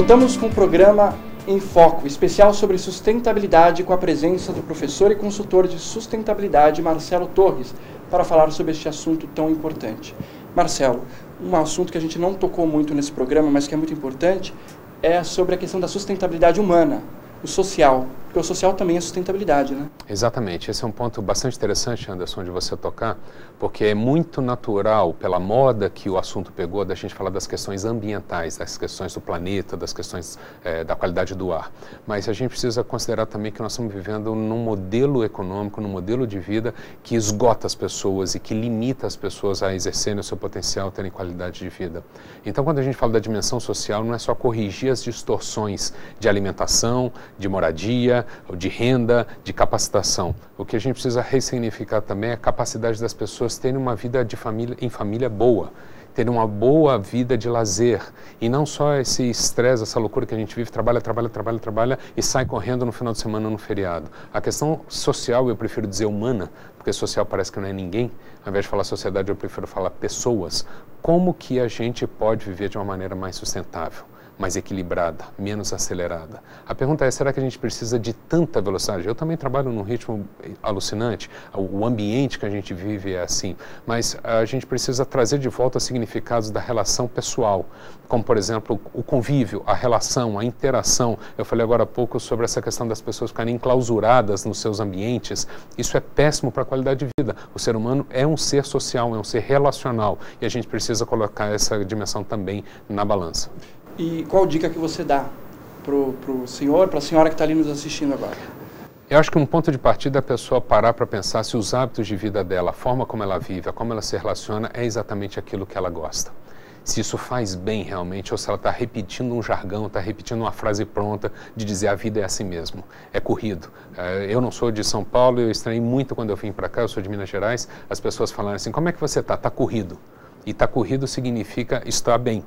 Voltamos com o programa Em Foco, especial sobre sustentabilidade, com a presença do professor e consultor de sustentabilidade, Marcelo Torres, para falar sobre este assunto tão importante. Marcelo, um assunto que a gente não tocou muito nesse programa, mas que é muito importante, é sobre a questão da sustentabilidade humana, o social, porque o social também é sustentabilidade, né? Exatamente, esse é um ponto bastante interessante, Anderson, de você tocar, porque é muito natural, pela moda que o assunto pegou, da gente falar das questões ambientais, das questões do planeta, das questões da qualidade do ar. Mas a gente precisa considerar também que nós estamos vivendo num modelo econômico, num modelo de vida que esgota as pessoas e que limita as pessoas a exercerem o seu potencial, terem qualidade de vida. Então, quando a gente fala da dimensão social, não é só corrigir as distorções de alimentação, de moradia, de renda, de capacitação. O que a gente precisa ressignificar também é a capacidade das pessoas terem uma vida de família, em família boa, terem uma boa vida de lazer, e não só esse estresse, essa loucura que a gente vive, trabalha e sai correndo no final de semana, no feriado. A questão social, eu prefiro dizer humana, porque social parece que não é ninguém, ao invés de falar sociedade, eu prefiro falar pessoas. Como que a gente pode viver de uma maneira mais sustentável, mais equilibrada, menos acelerada? A pergunta é, será que a gente precisa de tanta velocidade? Eu também trabalho num ritmo alucinante, o ambiente que a gente vive é assim, mas a gente precisa trazer de volta significados da relação pessoal, como, por exemplo, o convívio, a relação, a interação. Eu falei agora há pouco sobre essa questão das pessoas ficarem enclausuradas nos seus ambientes. Isso é péssimo para a qualidade de vida. O ser humano é um ser social, é um ser relacional, e a gente precisa colocar essa dimensão também na balança. E qual dica que você dá pro senhor, para a senhora que está ali nos assistindo agora? Eu acho que um ponto de partida é a pessoa parar para pensar se os hábitos de vida dela, a forma como ela vive, a como ela se relaciona, é exatamente aquilo que ela gosta. Se isso faz bem realmente, ou se ela está repetindo um jargão, está repetindo uma frase pronta de dizer a vida é assim mesmo, é corrido. Eu não sou de São Paulo, eu estranhei muito quando eu vim para cá, eu sou de Minas Gerais, as pessoas falaram assim, como é que você está? Está corrido. E está corrido significa estar bem.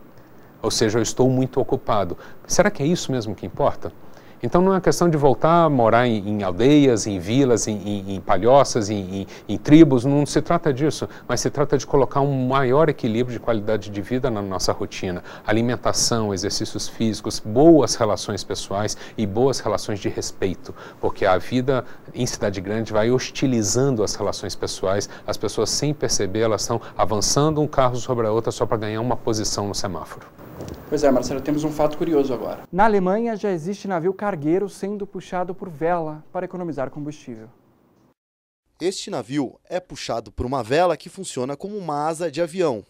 Ou seja, eu estou muito ocupado. Será que é isso mesmo que importa? Então não é questão de voltar a morar em aldeias, em vilas, em palhoças, em tribos, não se trata disso, mas se trata de colocar um maior equilíbrio de qualidade de vida na nossa rotina. Alimentação, exercícios físicos, boas relações pessoais e boas relações de respeito, porque a vida em cidade grande vai hostilizando as relações pessoais, as pessoas sem perceber, elas estão avançando um carro sobre a outra só para ganhar uma posição no semáforo. Pois é, Marcelo, temos um fato curioso agora. Na Alemanha já existe navio cargueiro sendo puxado por vela para economizar combustível. Este navio é puxado por uma vela que funciona como uma asa de avião.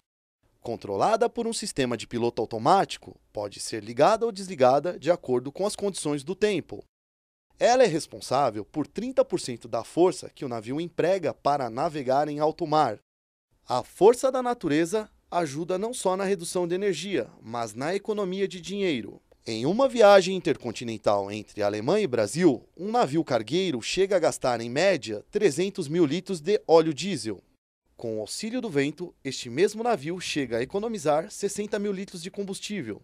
Controlada por um sistema de piloto automático, pode ser ligada ou desligada de acordo com as condições do tempo. Ela é responsável por 30% da força que o navio emprega para navegar em alto mar. A força da natureza ajuda não só na redução de energia, mas na economia de dinheiro. Em uma viagem intercontinental entre Alemanha e Brasil, um navio cargueiro chega a gastar, em média, 300 mil litros de óleo diesel. Com o auxílio do vento, este mesmo navio chega a economizar 60 mil litros de combustível.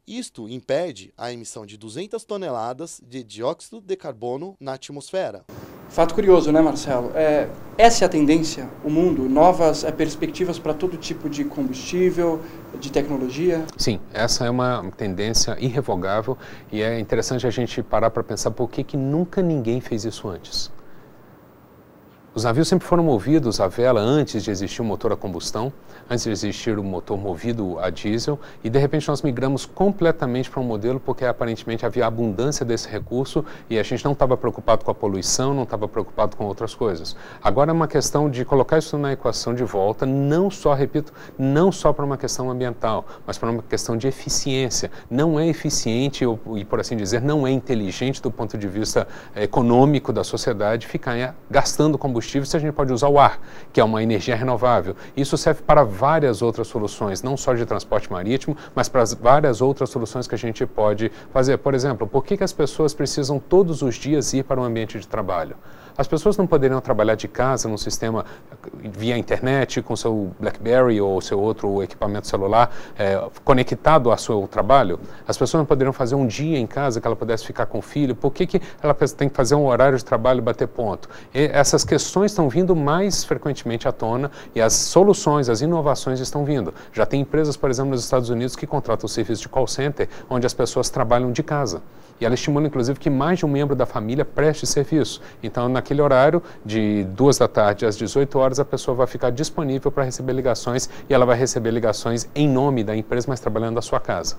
Isto impede a emissão de 200 toneladas de dióxido de carbono na atmosfera. Fato curioso, né, Marcelo? Essa é a tendência, o mundo, novas perspectivas para todo tipo de combustível, de tecnologia? Sim, essa é uma tendência irrevogável e é interessante a gente parar para pensar por que nunca ninguém fez isso antes. Os navios sempre foram movidos a vela antes de existir o motor a combustão, antes de existir o motor movido a diesel, e de repente nós migramos completamente para um modelo porque aparentemente havia abundância desse recurso e a gente não estava preocupado com a poluição, não estava preocupado com outras coisas. Agora é uma questão de colocar isso na equação de volta, não só, repito, não só para uma questão ambiental, mas para uma questão de eficiência. Não é eficiente e, por assim dizer, não é inteligente do ponto de vista econômico da sociedade ficar gastando combustível se a gente pode usar o ar, que é uma energia renovável. Isso serve para várias outras soluções, não só de transporte marítimo, mas para várias outras soluções que a gente pode fazer. Por exemplo, por que as pessoas precisam todos os dias ir para o ambiente de trabalho? As pessoas não poderiam trabalhar de casa num sistema via internet, com seu BlackBerry ou seu outro equipamento celular conectado ao seu trabalho? As pessoas não poderiam fazer um dia em casa que ela pudesse ficar com o filho? Por que ela tem que fazer um horário de trabalho e bater ponto? E essas questões questões estão vindo mais frequentemente à tona e as soluções, as inovações estão vindo. Já tem empresas, por exemplo, nos Estados Unidos que contratam o serviço de call center, onde as pessoas trabalham de casa. E ela estimula, inclusive, que mais de um membro da família preste serviço. Então, naquele horário, de 2 da tarde às 18 horas, a pessoa vai ficar disponível para receber ligações e ela vai receber ligações em nome da empresa, mas trabalhando da sua casa.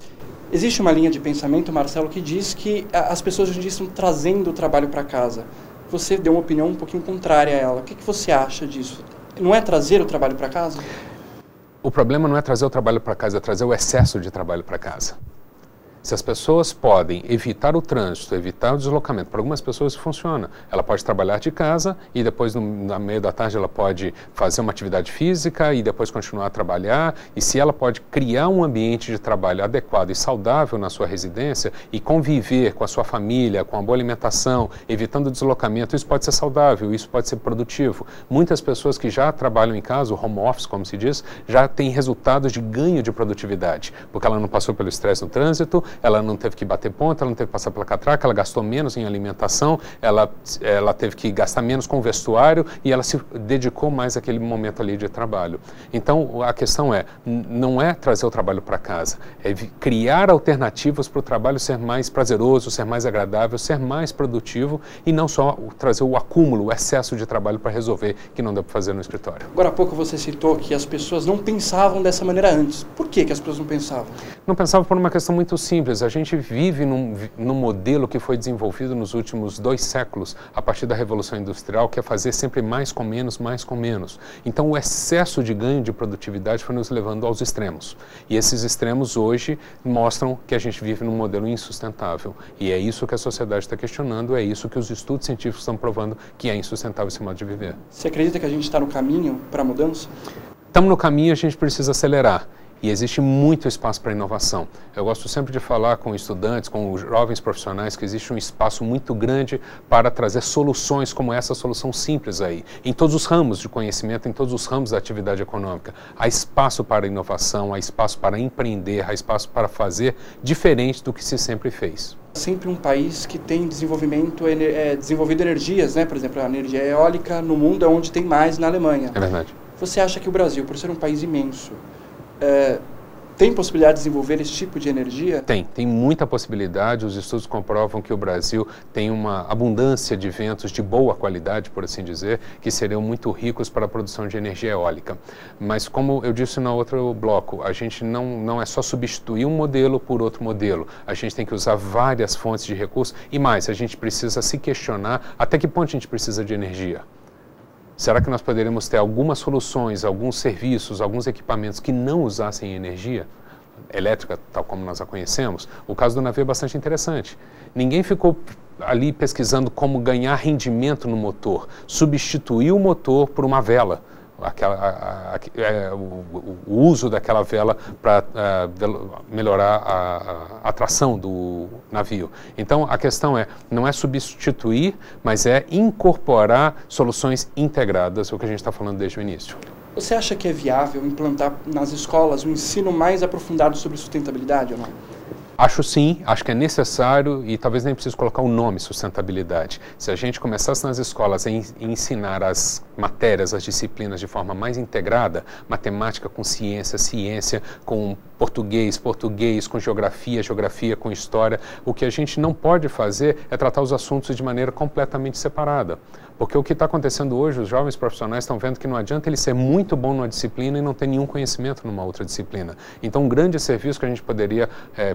Existe uma linha de pensamento, Marcelo, que diz que as pessoas hoje em dia estão trazendo o trabalho para casa. Você deu uma opinião um pouquinho contrária a ela. O que você acha disso? Não é trazer o trabalho para casa? O problema não é trazer o trabalho para casa, é trazer o excesso de trabalho para casa. Se as pessoas podem evitar o trânsito, evitar o deslocamento, para algumas pessoas isso funciona. Ela pode trabalhar de casa e depois, no meio da tarde, ela pode fazer uma atividade física e depois continuar a trabalhar. E se ela pode criar um ambiente de trabalho adequado e saudável na sua residência e conviver com a sua família, com a boa alimentação, evitando o deslocamento, isso pode ser saudável, isso pode ser produtivo. Muitas pessoas que já trabalham em casa, o home office, como se diz, já têm resultados de ganho de produtividade, porque ela não passou pelo estresse no trânsito, ela não teve que bater ponta, ela não teve que passar pela catraca, ela gastou menos em alimentação, ela teve que gastar menos com o vestuário e ela se dedicou mais àquele momento ali de trabalho. Então, a questão não é trazer o trabalho para casa, é criar alternativas para o trabalho ser mais prazeroso, ser mais agradável, ser mais produtivo e não só trazer o acúmulo, o excesso de trabalho para resolver que não dá para fazer no escritório. Agora há pouco você citou que as pessoas não pensavam dessa maneira antes. Por que as pessoas não pensavam? Não pensavam por uma questão muito simples. A gente vive num modelo que foi desenvolvido nos últimos 2 séculos, a partir da Revolução Industrial, que é fazer sempre mais com menos, mais com menos. Então, o excesso de ganho de produtividade foi nos levando aos extremos. E esses extremos hoje mostram que a gente vive num modelo insustentável. E é isso que a sociedade está questionando, é isso que os estudos científicos estão provando que é insustentável esse modo de viver. Você acredita que a gente está no caminho para a mudança? Estamos no caminho, a gente precisa acelerar. E existe muito espaço para inovação. Eu gosto sempre de falar com estudantes, com jovens profissionais, que existe um espaço muito grande para trazer soluções como essa solução simples aí. Em todos os ramos de conhecimento, em todos os ramos da atividade econômica. Há espaço para inovação, há espaço para empreender, há espaço para fazer diferente do que se sempre fez. Sempre um país que tem desenvolvido energias, né? Por exemplo, a energia eólica no mundo é onde tem mais, na Alemanha. É verdade. Você acha que o Brasil, por ser um país imenso, tem possibilidade de desenvolver esse tipo de energia? Tem muita possibilidade. Os estudos comprovam que o Brasil tem uma abundância de ventos de boa qualidade, por assim dizer, que seriam muito ricos para a produção de energia eólica. Mas, como eu disse no outro bloco, a gente não é só substituir um modelo por outro modelo. A gente tem que usar várias fontes de recursos e mais, a gente precisa se questionar até que ponto a gente precisa de energia. Será que nós poderíamos ter algumas soluções, alguns serviços, alguns equipamentos que não usassem energia elétrica, tal como nós a conhecemos? O caso do navio é bastante interessante. Ninguém ficou ali pesquisando como ganhar rendimento no motor, substituir o motor por uma vela. O uso daquela vela para melhorar a tração do navio. Então, a questão não é substituir, mas é incorporar soluções integradas, o que a gente está falando desde o início. Você acha que é viável implantar nas escolas um ensino mais aprofundado sobre sustentabilidade ou não? Acho sim, acho que é necessário e talvez nem precise colocar o nome sustentabilidade. Se a gente começasse nas escolas a ensinar as matérias, as disciplinas de forma mais integrada, matemática com ciência, ciência com português, com geografia com história, o que a gente não pode fazer é tratar os assuntos de maneira completamente separada. Porque o que está acontecendo hoje, os jovens profissionais estão vendo que não adianta ele ser muito bom numa disciplina e não ter nenhum conhecimento numa outra disciplina. Então, um grande serviço que a gente poderia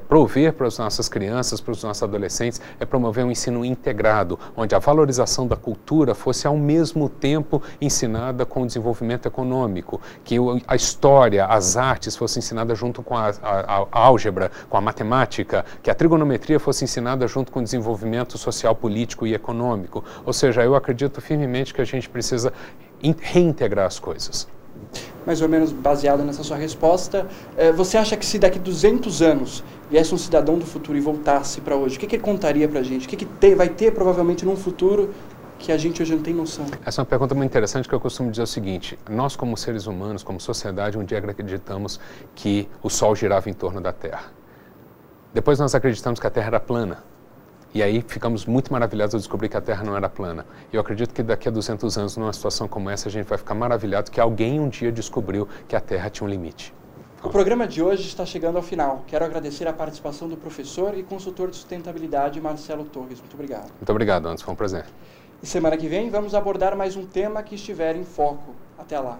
prover para as nossas crianças, para os nossos adolescentes, é promover um ensino integrado, onde a valorização da cultura fosse ao mesmo tempo ensinada com o desenvolvimento econômico, que a história, as artes fossem ensinadas junto com a álgebra, com a matemática, que a trigonometria fosse ensinada junto com o desenvolvimento social, político e econômico. Ou seja, eu acredito firmemente que a gente precisa reintegrar as coisas. Mais ou menos baseado nessa sua resposta, você acha que se daqui 200 anos viesse um cidadão do futuro e voltasse para hoje, o que ele contaria para a gente? O que vai ter provavelmente num futuro que a gente hoje não tem noção? Essa é uma pergunta muito interessante, que eu costumo dizer o seguinte: nós como seres humanos, como sociedade, um dia acreditamos que o Sol girava em torno da Terra. Depois nós acreditamos que a Terra era plana. E aí ficamos muito maravilhados ao descobrir que a Terra não era plana. Eu acredito que daqui a 200 anos, numa situação como essa, a gente vai ficar maravilhado que alguém um dia descobriu que a Terra tinha um limite. O programa de hoje está chegando ao final. Quero agradecer a participação do professor e consultor de sustentabilidade, Marcelo Torres. Muito obrigado. Muito obrigado, Anderson. Foi um prazer. E semana que vem vamos abordar mais um tema que estiver em foco. Até lá.